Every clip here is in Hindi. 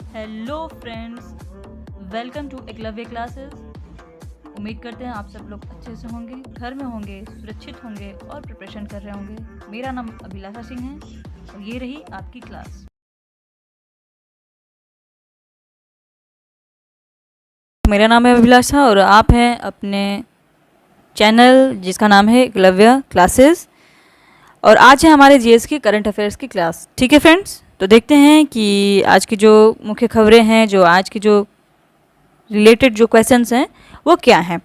Hello friends, welcome to Eklavya classes. उम्मीद करते हैं आप सब लोग अच्छे से होंगे, घर में होंगे, सुरक्षित होंगे और प्रिपरेशन कर रहे होंगे। मेरा नाम अभिलाषा सिंह है और ये रही आपकी क्लास। मेरा नाम है अभिलाषा और आप हैं अपने चैनल जिसका नाम है एकलव्य क्लासेस। और आज है हमारे जीएस की करंट अफेयर्स की क्लास। ठीक है फ्रेंड्स, तो देखते हैं कि आज की जो मुख्य खबरें हैं, जो आज की जो रिलेटेड जो क्वेश्चंस हैं वो क्या हैं।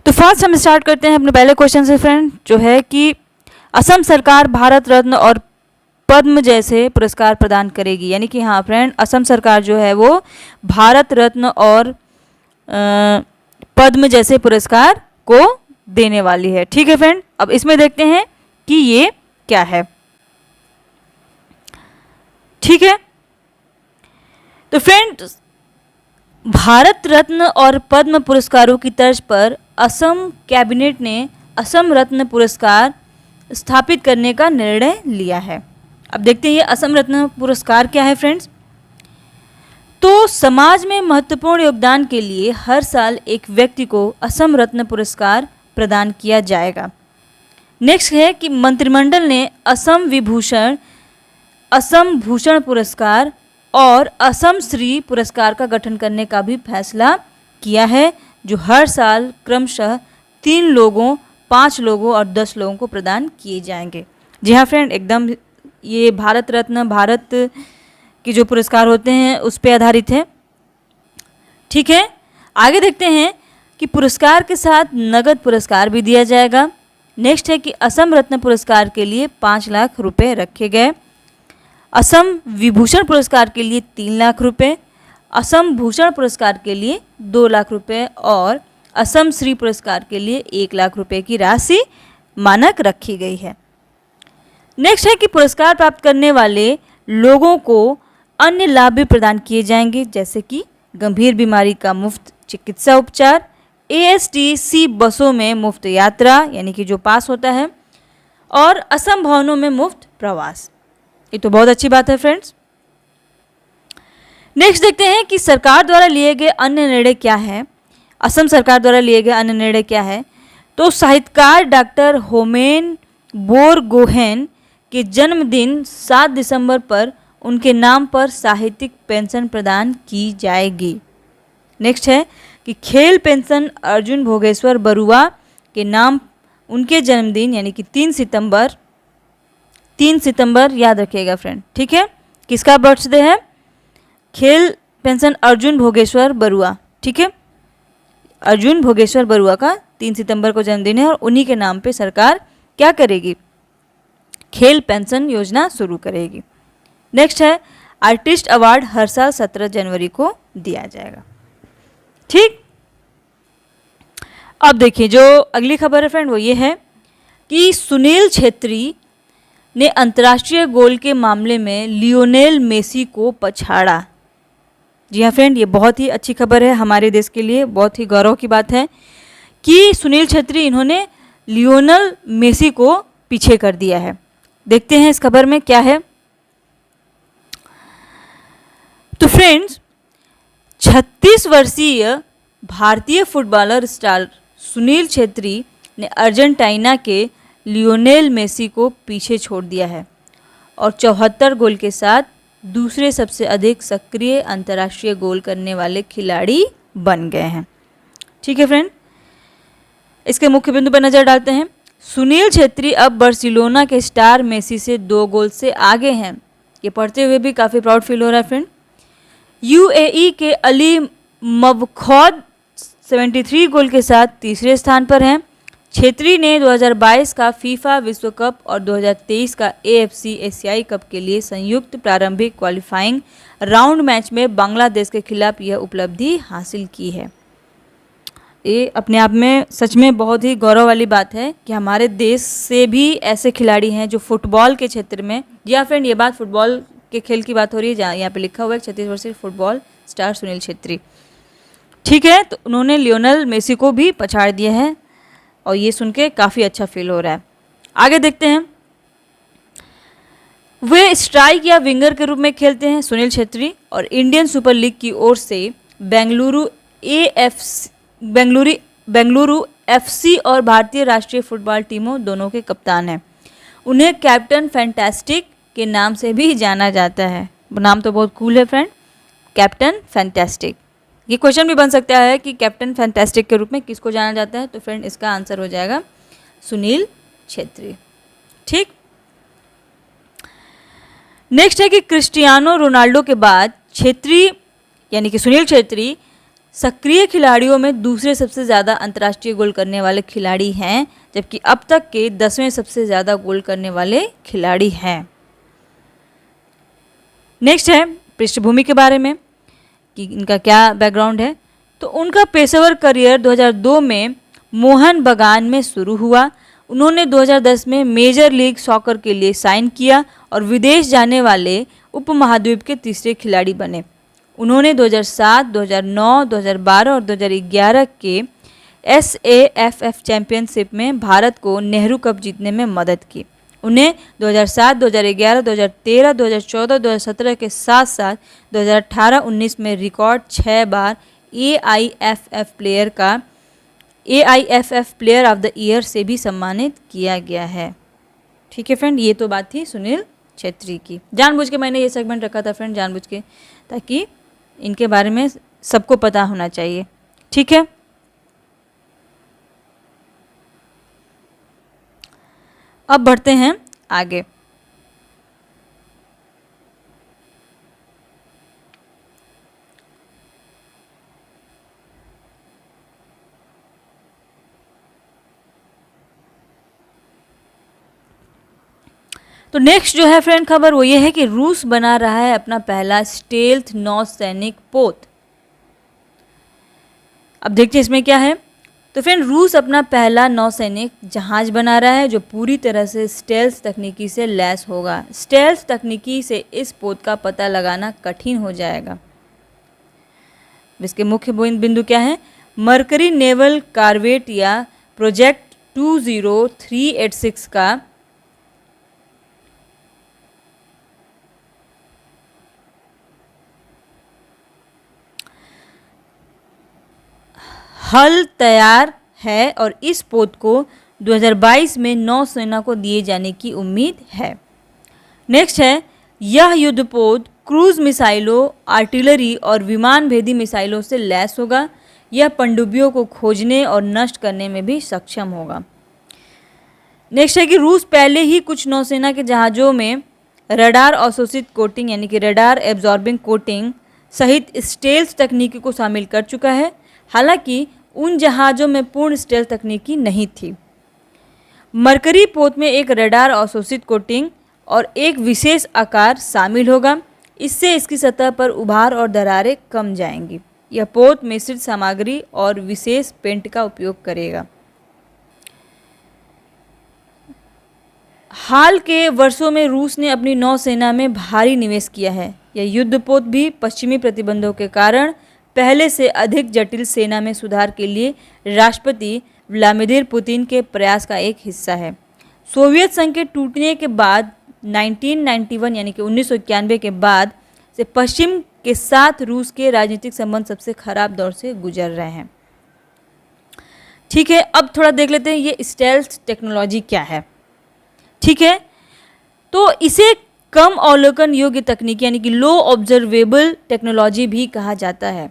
तो फर्स्ट हम स्टार्ट करते हैं अपने पहले क्वेश्चन से फ्रेंड, जो है कि असम सरकार भारत रत्न और पद्म जैसे पुरस्कार प्रदान करेगी। यानी कि हाँ फ्रेंड, असम सरकार जो है वो भारत रत्न और पद्म जैसे पुरस्कार को देने वाली है। ठीक है फ्रेंड, अब इसमें देखते हैं कि ये क्या है। ठीक है, तो फ्रेंड भारत रत्न और पद्म पुरस्कारों की तर्ज पर असम कैबिनेट ने असम रत्न पुरस्कार स्थापित करने का निर्णय लिया है। अब देखते हैं ये असम रत्न पुरस्कार क्या है फ्रेंड्स। तो समाज में महत्वपूर्ण योगदान के लिए हर साल एक व्यक्ति को असम रत्न पुरस्कार प्रदान किया जाएगा। नेक्स्ट है कि मंत्रिमंडल ने असम विभूषण, असम भूषण पुरस्कार और असम श्री पुरस्कार का गठन करने का भी फैसला किया है, जो हर साल क्रमशः 3 लोगों, 5 लोगों और 10 लोगों को प्रदान किए जाएंगे। जी हाँ फ्रेंड, एकदम ये भारत रत्न, भारत के जो पुरस्कार होते हैं उस पर आधारित है। ठीक है, आगे देखते हैं कि पुरस्कार के साथ नगद पुरस्कार भी दिया जाएगा। नेक्स्ट है कि असम रत्न पुरस्कार के लिए 5 लाख रुपए रखे गए, असम विभूषण पुरस्कार के लिए 3 लाख रुपए, असम भूषण पुरस्कार के लिए 2 लाख रुपए और असम श्री पुरस्कार के लिए 1 लाख रुपए की राशि मानक रखी गई है। नेक्स्ट है कि पुरस्कार प्राप्त करने वाले लोगों को अन्य लाभ भी प्रदान किए जाएंगे, जैसे कि गंभीर बीमारी का मुफ्त चिकित्सा उपचार, ASTC बसों में मुफ्त यात्रा यानी कि जो पास होता है, और असम भवनों में मुफ्त प्रवास। ये तो बहुत अच्छी बात है फ्रेंड्स। नेक्स्ट देखते हैं कि सरकार द्वारा लिए गए अन्य निर्णय क्या है। असम सरकार द्वारा लिए गए अन्य निर्णय क्या है। तो साहित्यकार डॉक्टर होमेन बोरगोहेन के जन्मदिन 7 दिसंबर पर उनके नाम पर साहित्यिक पेंशन प्रदान की जाएगी। नेक्स्ट है कि खेल पेंशन अर्जुन भोगेश्वर बरुआ के नाम उनके जन्मदिन यानी कि 3 सितंबर याद रखिएगा फ्रेंड। ठीक है, किसका बर्थडे है? खेल पेंशन अर्जुन भोगेश्वर बरुआ। ठीक है, अर्जुन भोगेश्वर बरुआ का 3 सितंबर को जन्मदिन है और उन्हीं के नाम पे सरकार क्या करेगी? खेल पेंशन योजना शुरू करेगी। नेक्स्ट है आर्टिस्ट अवार्ड हर साल 17 जनवरी को दिया जाएगा। ठीक, अब देखिए जो अगली खबर है फ्रेंड वो ये है कि सुनील छेत्री ने अंतर्राष्ट्रीय गोल के मामले में लियोनेल मेसी को पछाड़ा। जी हाँ फ्रेंड, ये बहुत ही अच्छी खबर है हमारे देश के लिए, बहुत ही गौरव की बात है कि सुनील छेत्री इन्होंने लियोनेल मेसी को पीछे कर दिया है। देखते हैं इस खबर में क्या है। तो फ्रेंड्स 36 वर्षीय भारतीय फुटबॉलर स्टार सुनील छेत्री ने अर्जेंटीना के लियोनेल मेसी को पीछे छोड़ दिया है और 74 गोल के साथ दूसरे सबसे अधिक सक्रिय अंतर्राष्ट्रीय गोल करने वाले खिलाड़ी बन गए हैं। ठीक है फ्रेंड, इसके मुख्य बिंदु पर नजर डालते हैं। सुनील छेत्री अब बार्सिलोना के स्टार मेसी से 2 गोल से आगे हैं। ये पढ़ते हुए भी काफ़ी प्राउड फील हो रहा है फ्रेंड। UAE के अली मबखौद 73 गोल के साथ तीसरे स्थान पर हैं। छेत्री ने 2022 का फीफा विश्व कप और 2023 का AFC एशियाई कप के लिए संयुक्त प्रारंभिक क्वालिफाइंग राउंड मैच में बांग्लादेश के खिलाफ यह उपलब्धि हासिल की है। ये अपने आप में सच में बहुत ही गौरव वाली बात है कि हमारे देश से भी ऐसे खिलाड़ी हैं जो फुटबॉल के क्षेत्र में, या फ्रेंड ये बात फुटबॉल के खेल की बात हो रही है जहाँ यहाँ पे लिखा हुआ है 36 वर्षीय फुटबॉल स्टार सुनील छेत्री। ठीक है, तो उन्होंने लियोनेल मेसी को भी पछाड़ दिया है और ये सुन के काफ़ी अच्छा फील हो रहा है। आगे देखते हैं वे स्ट्राइक या विंगर के रूप में खेलते हैं सुनील छेत्री, और इंडियन सुपर लीग की ओर से बेंगलुरु एफसी और भारतीय राष्ट्रीय फुटबॉल टीमों दोनों के कप्तान हैं। उन्हें कैप्टन फैंटास्टिक के नाम से भी जाना जाता है। नाम तो बहुत कूल है फ्रेंड, कैप्टन फैंटास्टिक। ये क्वेश्चन भी बन सकता है कि कैप्टन फैंटास्टिक के रूप में किसको जाना जाता है, तो फ्रेंड इसका आंसर हो जाएगा सुनील छेत्री। ठीक, नेक्स्ट है कि क्रिस्टियानो रोनाल्डो के बाद छेत्री यानी कि सुनील छेत्री सक्रिय खिलाड़ियों में दूसरे सबसे ज़्यादा अंतर्राष्ट्रीय गोल करने वाले खिलाड़ी हैं, जबकि अब तक के 10वें सबसे ज़्यादा गोल करने वाले खिलाड़ी हैं। नेक्स्ट है पृष्ठभूमि के बारे में कि इनका क्या बैकग्राउंड है। तो उनका पेशेवर करियर 2002 में मोहन बगान में शुरू हुआ। उन्होंने 2010 में मेजर लीग सॉकर के लिए साइन किया और विदेश जाने वाले उपमहाद्वीप के तीसरे खिलाड़ी बने। उन्होंने 2007, 2009, 2012 और 2011 के SAFF चैंपियनशिप में भारत को नेहरू कप जीतने में मदद की। उन्हें 2007, 2011, 2013, 2014, 2017 के साथ साथ 2018-19 में record 6 bar AIFF player of the year से भी सम्मानित किया गया है। ठीक है फ्रेंड, ये तो बात थी सुनील छेत्री की। जानबूझ के मैंने ये सेगमेंट रखा था फ्रेंड, जानबूझ के, ताकि इनके बारे में सबको पता होना चाहिए। ठीक है, अब बढ़ते हैं आगे। तो नेक्स्ट जो है फ्रेंड खबर वो ये है कि रूस बना रहा है अपना पहला स्टेल्थ नौसैनिक पोत। अब देखते हैं इसमें क्या है। तो फ्रेंड रूस अपना पहला नौसैनिक जहाज बना रहा है जो पूरी तरह से स्टेल्थ तकनीकी से लैस होगा। स्टेल्थ तकनीकी से इस पोत का पता लगाना कठिन हो जाएगा। इसके मुख्य बिंदु क्या है? मरकरी नेवल कार्वेट या प्रोजेक्ट 20386 का हल तैयार है और इस पोत को 2022 में नौसेना को दिए जाने की उम्मीद है। नेक्स्ट है, यह युद्धपोत क्रूज मिसाइलों, आर्टिलरी और विमान भेदी मिसाइलों से लैस होगा। यह पनडुब्बियों को खोजने और नष्ट करने में भी सक्षम होगा। नेक्स्ट है कि रूस पहले ही कुछ नौसेना के जहाज़ों में रडार अवशोषित कोटिंग यानी कि रडार एब्जॉर्बिंग कोटिंग सहित स्टेल्थ तकनीकी को शामिल कर चुका है। हालांकि उन जहाज़ों में पूर्ण स्टेल्थ तकनीकी नहीं थी। मरकरी पोत में एक रडार अवशोषित कोटिंग और एक विशेष आकार शामिल होगा। इससे इसकी सतह पर उभार और दरारें कम जाएंगी। यह पोत मिश्रित सामग्री और विशेष पेंट का उपयोग करेगा। हाल के वर्षों में रूस ने अपनी नौसेना में भारी निवेश किया है। यह युद्धपोत भी पश्चिमी प्रतिबंधों के कारण पहले से अधिक जटिल सेना में सुधार के लिए राष्ट्रपति व्लादिमीर पुतिन के प्रयास का एक हिस्सा है। सोवियत संघ के टूटने के बाद 1991 यानी कि 1991 के बाद से पश्चिम के साथ रूस के राजनीतिक संबंध सबसे खराब दौर से गुजर रहे हैं। ठीक है, अब थोड़ा देख लेते हैं ये स्टेल्थ टेक्नोलॉजी क्या है। ठीक है, तो इसे कम अवलोकन योग्य तकनीक यानी कि लो ऑब्जर्वेबल टेक्नोलॉजी भी कहा जाता है।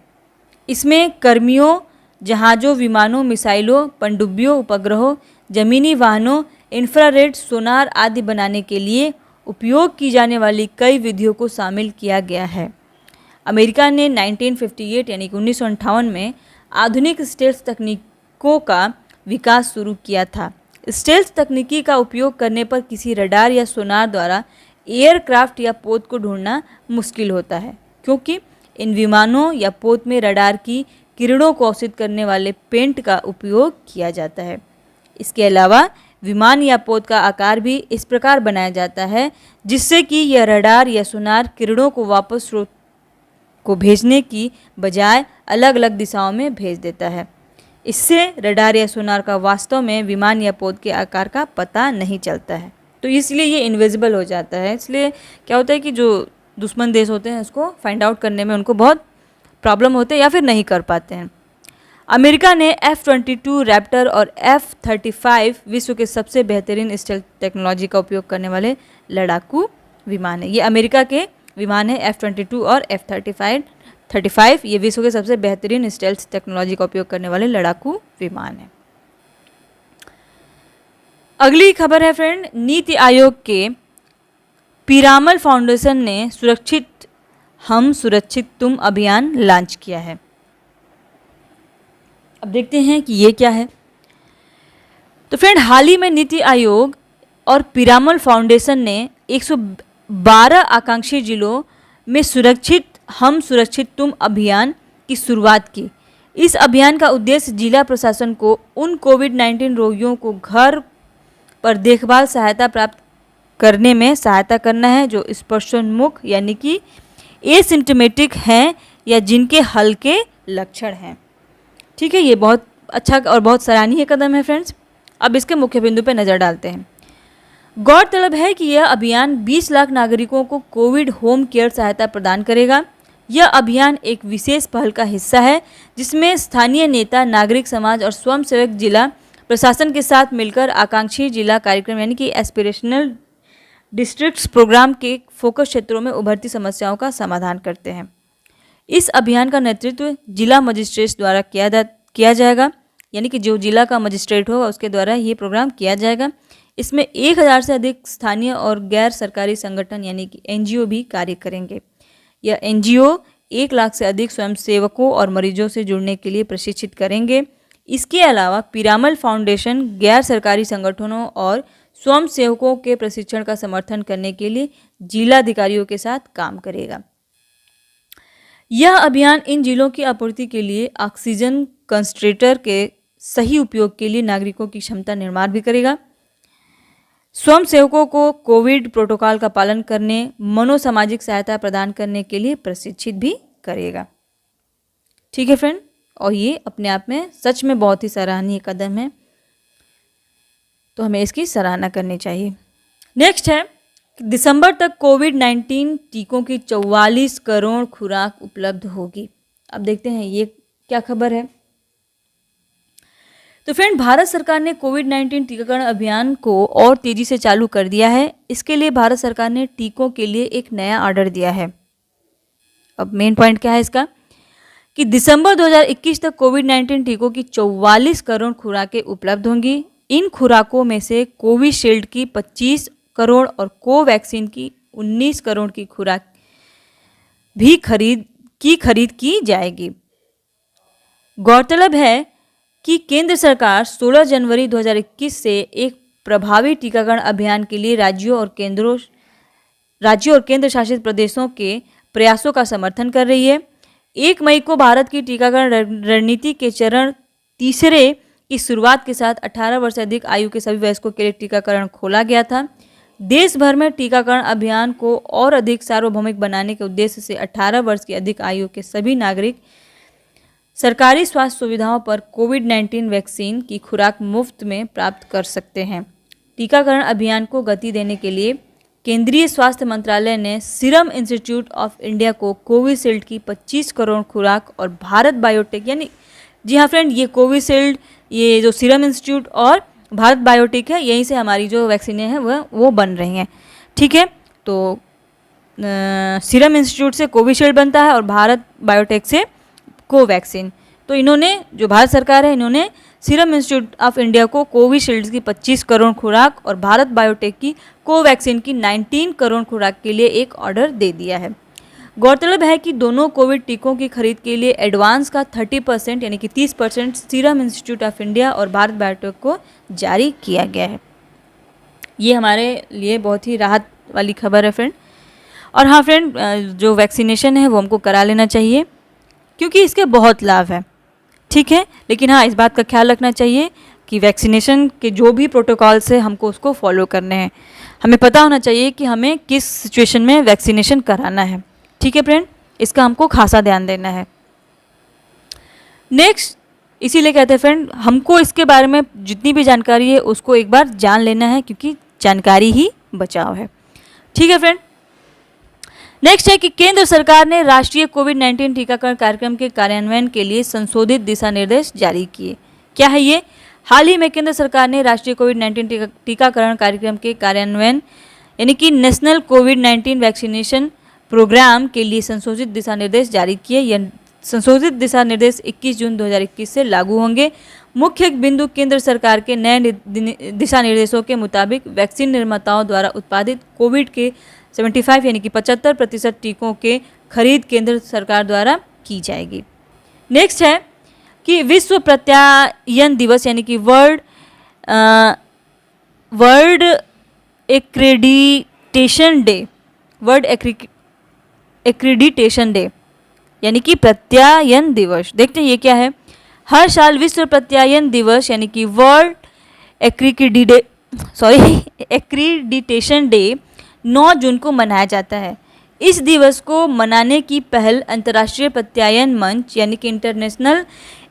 इसमें कर्मियों, जहाज़ों, विमानों, मिसाइलों, पनडुब्बियों, उपग्रहों, जमीनी वाहनों, इंफ्रारेड सोनार आदि बनाने के लिए उपयोग की जाने वाली कई विधियों को शामिल किया गया है। अमेरिका ने 1958 यानी कि 1958 में आधुनिक स्टेल्थ तकनीकों का विकास शुरू किया था। स्टेल्थ तकनीकी का उपयोग करने पर किसी रडार या सोनार द्वारा एयरक्राफ्ट या पोत को ढूंढना मुश्किल होता है, क्योंकि इन विमानों या पोत में रडार की किरणों को अवशोषित करने वाले पेंट का उपयोग किया जाता है। इसके अलावा विमान या पोत का आकार भी इस प्रकार बनाया जाता है जिससे कि यह रडार या सोनार किरणों को वापस स्रोत को भेजने की बजाय अलग अलग दिशाओं में भेज देता है। इससे रडार या सोनार का वास्तव में विमान या पोत के आकार का पता नहीं चलता है। तो इसलिए ये इनविजिबल हो जाता है। इसलिए क्या होता है कि जो दुश्मन देश होते हैं उसको फाइंड आउट करने में उनको बहुत प्रॉब्लम होते हैं या फिर नहीं कर पाते हैं। अमेरिका ने F-22 रैप्टर और F-35 विश्व के सबसे बेहतरीन स्टेल्थ टेक्नोलॉजी का उपयोग करने वाले लड़ाकू विमान है। ये अमेरिका के विमान है F-22 और F-35 ये विश्व के सबसे बेहतरीन स्टेल्थ टेक्नोलॉजी का उपयोग करने वाले लड़ाकू विमान है। अगली खबर है फ्रेंड, नीति आयोग के पीरामल फाउंडेशन ने सुरक्षित हम सुरक्षित तुम अभियान लॉन्च किया है। अब देखते हैं कि ये क्या है। तो फ्रेंड, हाल ही में नीति आयोग और पीरामल फाउंडेशन ने 112 आकांक्षी जिलों में सुरक्षित हम सुरक्षित तुम अभियान की शुरुआत की। इस अभियान का उद्देश्य जिला प्रशासन को उन कोविड-19 रोगियों को घर पर देखभाल सहायता प्राप्त करने में सहायता करना है जो स्पर्शोन्मुख यानी कि एसिम्प्टोमेटिक हैं या जिनके हल्के लक्षण हैं। ठीक है, ये बहुत अच्छा और बहुत सराहनीय कदम है फ्रेंड्स। अब इसके मुख्य बिंदु पर नज़र डालते हैं। गौरतलब है कि यह अभियान 20 लाख नागरिकों को कोविड होम केयर सहायता प्रदान करेगा। यह अभियान एक विशेष पहल का हिस्सा है जिसमें स्थानीय नेता, नागरिक समाज और स्वयंसेवक जिला प्रशासन के साथ मिलकर आकांक्षी जिला कार्यक्रम यानी कि एस्पिरेशनल डिस्ट्रिक्ट्स प्रोग्राम के फोकस क्षेत्रों में उभरती समस्याओं का समाधान करते हैं। इस अभियान का नेतृत्व जिला मजिस्ट्रेट द्वारा किया जाएगा, यानी कि जो जिला का मजिस्ट्रेट होगा उसके द्वारा ये प्रोग्राम किया जाएगा। इसमें 1000 से अधिक स्थानीय और गैर सरकारी संगठन यानी कि NGO भी कार्य करेंगे। यह NGO 1 लाख से अधिक स्वयंसेवकों और मरीजों से जुड़ने के लिए प्रशिक्षित करेंगे। इसके अलावा पीरामल फाउंडेशन गैर सरकारी संगठनों और स्वयंसेवकों के प्रशिक्षण का समर्थन करने के लिए जिलाधिकारियों के साथ काम करेगा। यह अभियान इन जिलों की आपूर्ति के लिए ऑक्सीजन कंसंट्रेटर के सही उपयोग के लिए नागरिकों की क्षमता निर्माण भी करेगा। स्वयंसेवकों को कोविड प्रोटोकॉल का पालन करने, मनोसामाजिक सहायता प्रदान करने के लिए प्रशिक्षित भी करेगा। ठीक है फ्रेंड, और ये अपने आप में सच में बहुत ही सराहनीय कदम है, तो हमें इसकी सराहना करनी चाहिए। नेक्स्ट है, दिसंबर तक कोविड-19 टीकों की 44 करोड़ खुराक उपलब्ध होगी। अब देखते हैं ये क्या खबर है। तो फ्रेंड, भारत सरकार ने कोविड-19 टीकाकरण अभियान को और तेज़ी से चालू कर दिया है। इसके लिए भारत सरकार ने टीकों के लिए एक नया ऑर्डर दिया है। अब मेन पॉइंट क्या है इसका कि दिसंबर 2021 तक कोविड-19 टीकों की 44 करोड़ खुराकें उपलब्ध होंगी। इन खुराकों में से कोविशील्ड की 25 करोड़ और कोवैक्सीन की 19 करोड़ की खुराक भी खरीद की जाएगी। गौरतलब है कि केंद्र सरकार 16 जनवरी 2021 से एक प्रभावी टीकाकरण अभियान के लिए राज्यों और केंद्र शासित प्रदेशों के प्रयासों का समर्थन कर रही है। 1 मई को भारत की टीकाकरण रणनीति के चरण तीसरे की शुरुआत के साथ 18 वर्ष से अधिक आयु के सभी वयस्कों के लिए टीकाकरण खोला गया था। देश भर में टीकाकरण अभियान को और अधिक सार्वभौमिक बनाने के उद्देश्य से 18 वर्ष की अधिक आयु के सभी नागरिक सरकारी स्वास्थ्य सुविधाओं पर कोविड-19 वैक्सीन की खुराक मुफ्त में प्राप्त कर सकते हैं। टीकाकरण अभियान को गति देने के लिए केंद्रीय स्वास्थ्य मंत्रालय ने सीरम इंस्टीट्यूट ऑफ इंडिया को कोविशील्ड की 25 करोड़ खुराक और भारत बायोटेक यानी जी हाँ फ्रेंड, ये कोविशील्ड, ये जो सीरम इंस्टीट्यूट और भारत बायोटेक है, यहीं से हमारी जो वैक्सीनें हैं वो बन रही हैं। ठीक है, तो सीरम इंस्टीट्यूट से कोविशील्ड बनता है और भारत बायोटेक से कोवैक्सीन। तो इन्होंने, जो भारत सरकार है, इन्होंने सीरम इंस्टीट्यूट ऑफ इंडिया को कोविशील्ड की 25 करोड़ खुराक और भारत बायोटेक की कोवैक्सीन की 19 करोड़ खुराक के लिए एक ऑर्डर दे दिया है। गौरतलब है कि दोनों कोविड टीकों की खरीद के लिए एडवांस का 30% यानी कि 30% सीरम इंस्टीट्यूट ऑफ इंडिया और भारत बायोटेक को जारी किया गया है। ये हमारे लिए बहुत ही राहत वाली खबर है फ्रेंड। और हाँ फ्रेंड, जो वैक्सीनेशन है वो हमको करा लेना चाहिए क्योंकि इसके बहुत लाभ हैं। ठीक है, लेकिन हाँ, इस बात का ख्याल रखना चाहिए कि वैक्सीनेशन के जो भी प्रोटोकॉल्स है हमको उसको फॉलो करने हैं। हमें पता होना चाहिए कि हमें किस सिचुएशन में वैक्सीनेशन कराना है। ठीक है फ्रेंड, इसका हमको खासा ध्यान देना है। नेक्स्ट, इसीलिए कहते हैं फ्रेंड, हमको इसके बारे में जितनी भी जानकारी है उसको एक बार जान लेना है क्योंकि जानकारी ही बचाव है। ठीक है फ्रेंड, नेक्स्ट है कि केंद्र सरकार ने राष्ट्रीय कोविड-19 टीकाकरण कार्यक्रम के कार्यान्वयन के लिए संशोधित दिशा निर्देश जारी किए। क्या है ये? हाल ही में केंद्र सरकार ने राष्ट्रीय कोविड-19 टीकाकरण कार्यक्रम के कार्यान्वयन यानी कि नेशनल कोविड-19 वैक्सीनेशन प्रोग्राम के लिए संशोधित दिशा निर्देश जारी किए। यह संशोधित दिशा निर्देश 21 जून 2021 से लागू होंगे। मुख्य बिंदु केंद्र सरकार के नए दिशा निर्देशों के मुताबिक वैक्सीन निर्माताओं द्वारा उत्पादित कोविड के 75 यानी कि 75% टीकों के खरीद केंद्र सरकार द्वारा की जाएगी। नेक्स्ट है कि विश्व प्रत्यायन दिवस यानी कि वर्ल्ड एक्रीडिटेशन डे यानी कि प्रत्यायन दिवस। देखते हैं ये क्या है। हर साल विश्व प्रत्यायन दिवस यानी कि वर्ल्ड एक्रीडिटेशन डे 9 जून को मनाया जाता है। इस दिवस को मनाने की पहल अंतर्राष्ट्रीय प्रत्यायन मंच यानी कि इंटरनेशनल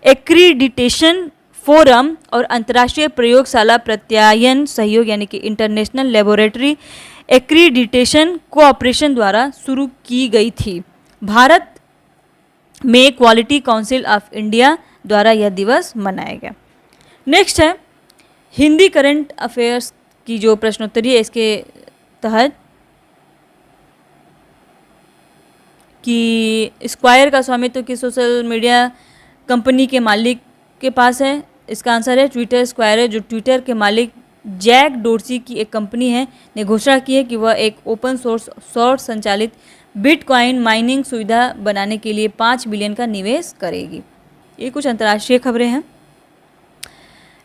एक्रीडिटेशन फोरम और अंतर्राष्ट्रीय प्रयोगशाला प्रत्यायन सहयोग यानी कि इंटरनेशनल लेबोरेटरी एक्रीडिटेशन कोऑपरेशन द्वारा शुरू की गई थी। भारत में क्वालिटी काउंसिल ऑफ इंडिया द्वारा यह दिवस मनाया गया। नेक्स्ट है हिंदी करंट अफेयर्स की जो प्रश्नोत्तरी है इसके तहत कि स्क्वायर का स्वामित्व किस सोशल मीडिया कंपनी के मालिक के पास है? इसका आंसर है ट्विटर। स्क्वायर है जो ट्विटर के मालिक जैक डोर्सी की एक कंपनी है ने घोषणा की है कि वह एक ओपन सोर्स संचालित बिटकॉइन माइनिंग सुविधा बनाने के लिए 5 बिलियन का निवेश करेगी। ये कुछ अंतर्राष्ट्रीय खबरें हैं।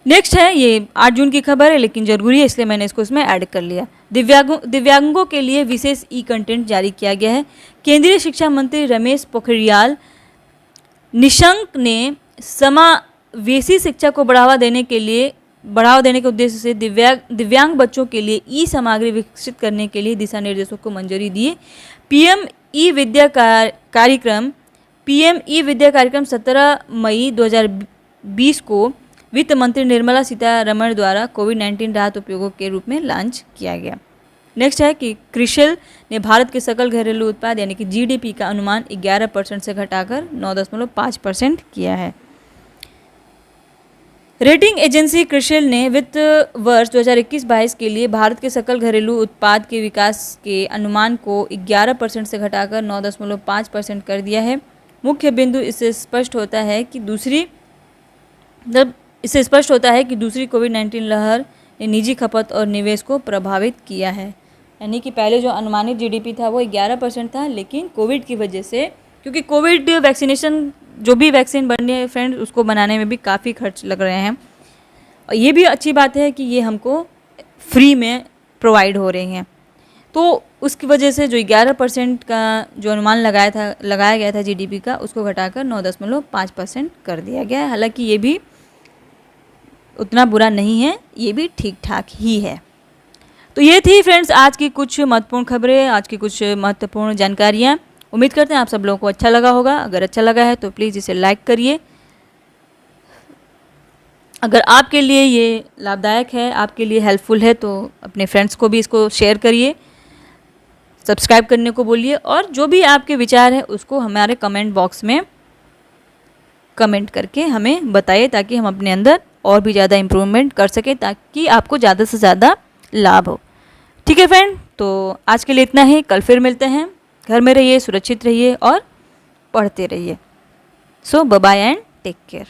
नेक्स्ट है ये 8 जून की खबर है लेकिन ज़रूरी है इसलिए मैंने इसको इसमें ऐड कर लिया। दिव्यांगों के लिए विशेष ई कंटेंट जारी किया गया है। केंद्रीय शिक्षा मंत्री रमेश पोखरियाल निशंक ने समावेशी शिक्षा को बढ़ावा देने के उद्देश्य से दिव्यांग बच्चों के लिए ई सामग्री विकसित करने के लिए दिशा निर्देशों को मंजूरी दी है। पीएम ई विद्या कार्यक्रम 17 मई 2020 को वित्त मंत्री निर्मला सीतारमण द्वारा कोविड-19 राहत उपयोगों के रूप में लॉन्च किया गया। नेक्स्ट है कि क्रिसिल ने भारत के सकल घरेलू उत्पाद यानी कि जीडीपी का अनुमान 11% से घटाकर 9.5% किया है। रेटिंग एजेंसी क्रिसिल ने वित्त वर्ष 2021-22 के लिए भारत के सकल घरेलू उत्पाद के विकास के अनुमान को 11% से घटाकर 9.5% कर दिया है। मुख्य बिंदु इससे स्पष्ट होता है कि दूसरी कोविड-19 लहर ने निजी खपत और निवेश को प्रभावित किया है। यानी कि पहले जो अनुमानित जीडीपी था वो 11% था लेकिन कोविड की वजह से, क्योंकि कोविड वैक्सीनेशन जो भी वैक्सीन बन रही है फ्रेंड्स उसको बनाने में भी काफ़ी खर्च लग रहे हैं और ये भी अच्छी बात है कि ये हमको फ्री में प्रोवाइड हो रही हैं। तो उसकी वजह से जो 11% का जो अनुमान लगाया गया था जीडीपी का उसको घटाकर 9.5% कर दिया गया है। हालांकि ये भी उतना बुरा नहीं है, ये भी ठीक ठाक ही है। तो ये थी फ्रेंड्स आज की कुछ महत्वपूर्ण खबरें, आज की कुछ महत्वपूर्ण जानकारियाँ। उम्मीद करते हैं आप सब लोगों को अच्छा लगा होगा। अगर अच्छा लगा है तो प्लीज़ इसे लाइक करिए। अगर आपके लिए ये लाभदायक है, आपके लिए हेल्पफुल है तो अपने फ्रेंड्स को भी इसको शेयर करिए, सब्सक्राइब करने को बोलिए और जो भी आपके विचार है उसको हमारे कमेंट बॉक्स में कमेंट करके हमें बताइए ताकि हम अपने अंदर और भी ज़्यादा इम्प्रूवमेंट कर सकें ताकि आपको ज़्यादा से ज़्यादा लाभ हो। ठीक है फ्रेंड, तो आज के लिए इतना ही। कल फिर मिलते हैं। घर में रहिए, सुरक्षित रहिए और पढ़ते रहिए। So bye bye and take care.